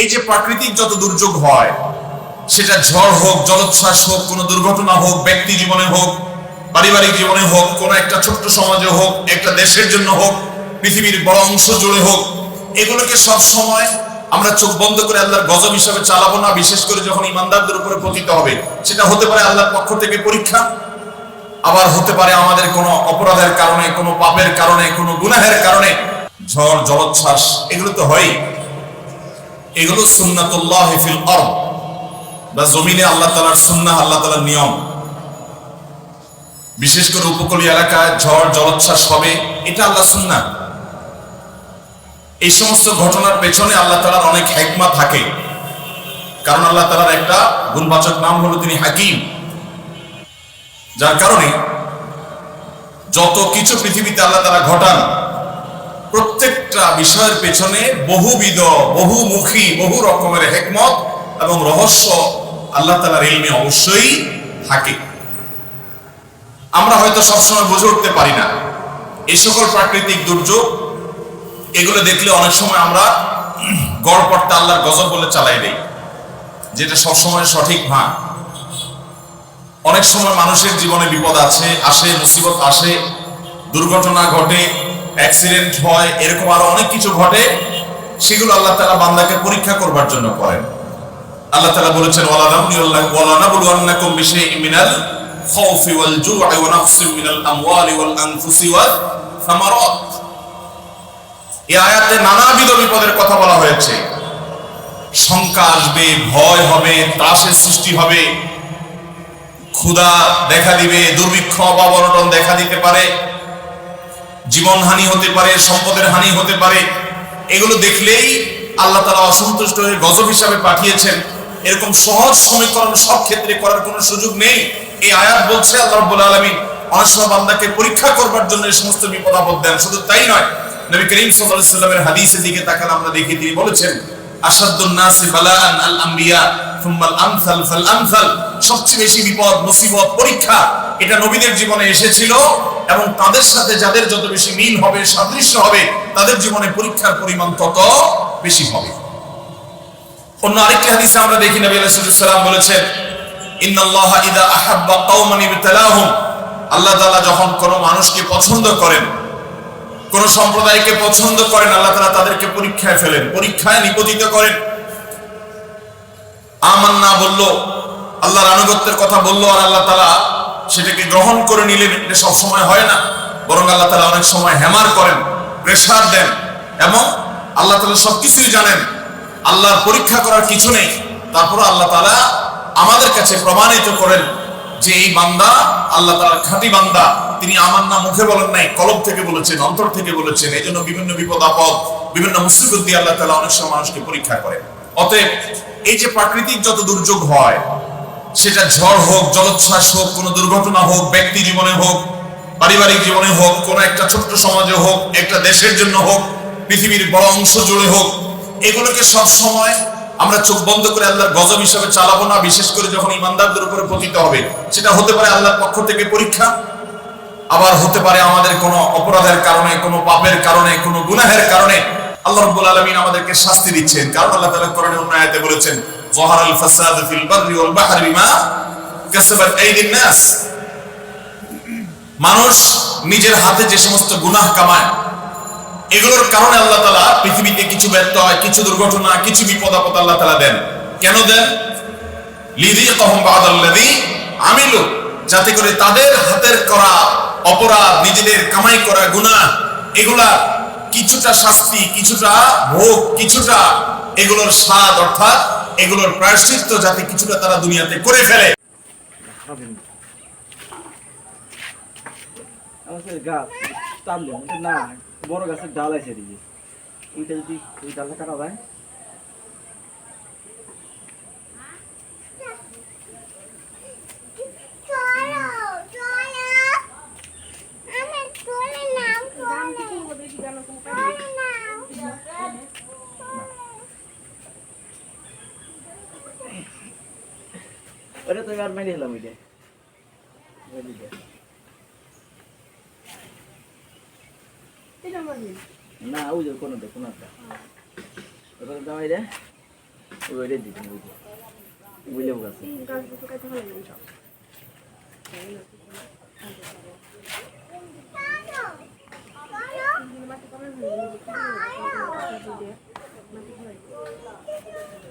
এই যে প্রাকৃতিক যত দুর্যোগ হয়, সেটা ঝড় হোক, জলোচ্ছ্বাস হোক, কোনো দুর্ঘটনা হোক, ব্যক্তি জীবনে হোক, পারিবারিক জীবনে হোক, কোনো একটা ছোট্ট সমাজে হোক, একটা দেশের জন্য হোক, পৃথিবীর বড় অংশ জুড়ে হোক, এগুলোকে সব সময় আমরা চোখ বন্ধ করে আল্লাহর গজব হিসাবে চালাবো না। বিশেষ করে যখন ইমানদারদের উপরে পতিত হবে, সেটা হতে পারে আল্লাহর পক্ষ থেকে পরীক্ষা, আবার হতে পারে আমাদের কোনো অপরাধের কারণে, কোনো পাপের কারণে, কোনো গুনাহের কারণে। ঝড় জলোচ্ছ্বাস এগুলো তো হয়, এগুলো সুন্নাতুল্লাহ ফিল আরদ, বা জমিনে আল্লাহ তাআলার সুন্নাহ, আল্লাহ তাআলার নিয়ম। বিশেষ করে উপকূলীয় এলাকায় ঝড় জলোচ্ছ্বাস হবে, এটা আল্লাহ সুন্নাহ। এই সমস্ত ঘটনার পেছনে আল্লাহ তাআলার অনেক হিকমত থাকে, কারণ আল্লাহ তাআলার একটা গুণবাচক নাম হলো তিনি হাকিম। যার কারণে যত কিছু পৃথিবীতে আল্লাহ তাআলা ঘটান, প্রত্যেকটা বিষয়ের পেছনে বহুবিধ, বহুমুখী, বহু রকমের হিকমত এবং রহস্য আল্লাহ তাআলার ইলমে অবশ্যই থাকে। আমরা হয়তো সবসময় বুঝে উঠতে পারি না এই সকল প্রাকৃতিক দুর্যোগ। এগুলো দেখলে অনেক সময় আমরা গড়পড়তা আল্লাহর গজব বলে চালাই দেই, যেটা সবসময় সঠিক না। অনেক সময় মানুষের জীবনে বিপদ আসে, মুসিবত আসে, দুর্ঘটনা ঘটে, অ্যাক্সিডেন্ট হয়, এরকম আরো অনেক কিছু ঘটে। সেগুলো আল্লাহ তাআলা বান্দাকে পরীক্ষা করবার জন্য করেন। আল্লাহ তাআলা বলেছেন, ওয়ালা নাবলুওয়ান্নাকুম বিশাইইন মিনাল খাউফি ওয়াল জু'i ওয়া নাকসিম মিনাল আমওয়ালি ওয়াল আনফুসি ওয়াস সামারাত। এই আয়াতে নানাবিধ বিপদের কথা বলা হয়েছে। শঙ্কা আসবে, ভয় হবে, ত্রাসের সৃষ্টি হবে, ক্ষুধা দেখা দিবে, দুর্ভিক্ষ বা অনটন দেখা দিতে পারে, জীবনহানি হতে পারে, সম্পদের হানি হতে পারে। এগুলো দেখলেই আল্লাহ তাআলা অসন্তুষ্ট হয়ে গজব হিসাবে পাঠিয়েছেন। এরকম সহজ সমীকরণ সব ক্ষেত্রে করার কোনো সুযোগ নেই। এই আয়াত বলছে আল্লাহ রাব্বুল আলামিন অনেক সময় বান্দাকে পরীক্ষা করবার জন্য এই সমস্ত বিপদ আপদ দেন। শুধু তাই নয়, নবী করিম সাল্লাল্লাহু আলাইহি ওয়াসাল্লামের হাদিসের দিকে তাকালে আমরা দেখি তিনি বলেছেন, আশাদ্দুন নাসি বালাআন আল আম্বিয়া সুম্মাল আমসাল ফাল আমসাল। সবচেয়ে বেশি বিপদ, মুসিবত, পরীক্ষা এটা নবীদের জীবনে এসেছিল, এবং তাদের সাথে যাদের যত বেশি মিল হবে, সাদৃশ্য হবে, তাদের জীবনে পরীক্ষার পরিমাণ তত বেশি হবে। অন্য আরেকটি হাদিসে আমরা দেখি নবী আলাইহিস সালাম বলেছেন, ইন্নাল্লাহা ইযা আহাব্বা কওমান ইবতালাহুম। আল্লাহ তাআলা যখন কোনো মানুষকে পছন্দ করেন, কোন সম্প্রদায়কে পছন্দ করেন, আল্লাহ তাআলা তাদেরকে পরীক্ষায় ফেলেন, পরীক্ষায় নিপতিত করেন। আমান্না বললো, আল্লাহর আনুগত্যের কথা বললো, আর আল্লাহ তাআলা সেটাকে গ্রহণ করে নিলেন। এটা সবসময় হয় না, বরং আল্লাহ তাআলা অনেক সময় হ্যামার করেন, প্রেসার দেন, এবং আল্লাহ তাআলা সবকিছুই জানেন। আল্লাহর পরীক্ষা করার কিছু নেই, তারপর আল্লাহ তাআলা আমাদের কাছে প্রমাণিত করেন যে এই বান্দা আল্লাহ তাআলার খাঁটি বান্দা। তিনি আমান্না মুখে বলেন নাই, কলব থেকে বলেছেন, অন্তর থেকে বলেছেন। এই জন্য বিভিন্ন বিপদ আপদ, বিভিন্ন মুসিবত দিয়ে আল্লাহ তাআলা অনেক সময় মানুষকে পরীক্ষা করেন। অতএব এই যে প্রাকৃতিক যত দুর্যোগ হয়, সেটা ঝড় হোক, জলোচ্ছ্বাস হোক, কোনো দুর্ঘটনা হোক, ব্যক্তি জীবনে হোক, পারিবারিক জীবনে হোক, কোনো একটা ছোট্ট সমাজে হোক, একটা দেশের জন্য হোক, পৃথিবীর বড় অংশ জুড়ে হোক, এগুলোকে সব সময় আমরা চোখ বন্ধ করে আল্লাহর গজব হিসাবে চালাবো না। বিশেষ করে যখন ইমানদারদের উপরে পতিত হবে, সেটা হতে পারে আল্লাহর পক্ষ থেকে পরীক্ষা, আবার হতে পারে আমাদের কোনো অপরাধের কারণে, কোনো পাপের কারণে, কোনো গুনাহের কারণে। আল্লাহ রাব্বুল আলামিন আমাদেরকে শাস্তি দিচ্ছেন, কারণ আল্লাহ তাআলা কোরআনের অন্য আয়াতে বলেছেন, যাহারাল ফাসাদু ফিল বাররি ওয়াল বাহরি বিমা কাসাবাত আইদিন নাস। মানুষ নিজের হাতে যে সমস্ত গুনাহ কামায়, এগুলোর কারণে আল্লাহ তাআলা পৃথিবীতে কিছু ব্যর্থ হয়, কিছু দুর্ঘটনা, কিছু বিপদ আপদ আল্লাহ তাআলা দেন। কেন দেন? লিযিকাহুম বা'দাল্লাযী আমিলু, যাতে করে তাদের হাতের করা অপরাধ, নিজেদের কামাই করা গুনাহ, এগুলা কিছুটা শাস্তি, কিছুটা ভোগ, কিছুটা এগুলোর স্বাদ, অর্থাৎ এগুলোর প্রায়শ্চিত্ত যাতে কিছুটা তারা দুনিয়াতে করে ফেলে। আমাদের গাছ টানলে না, বড় গাছের ডাল আছে এদিকে, ওইটা যদি ওই ডালটা কাটা যায়। ওটা তো আর মেরে এলাম ওইটা না, ওই যে কোনটা ওটা দাওয়াই রে ওইটাই দিবেন বুঝলেও গেছে গাছ দুটো কাটতে ভালো লাগে সব মাটি কমে মাটি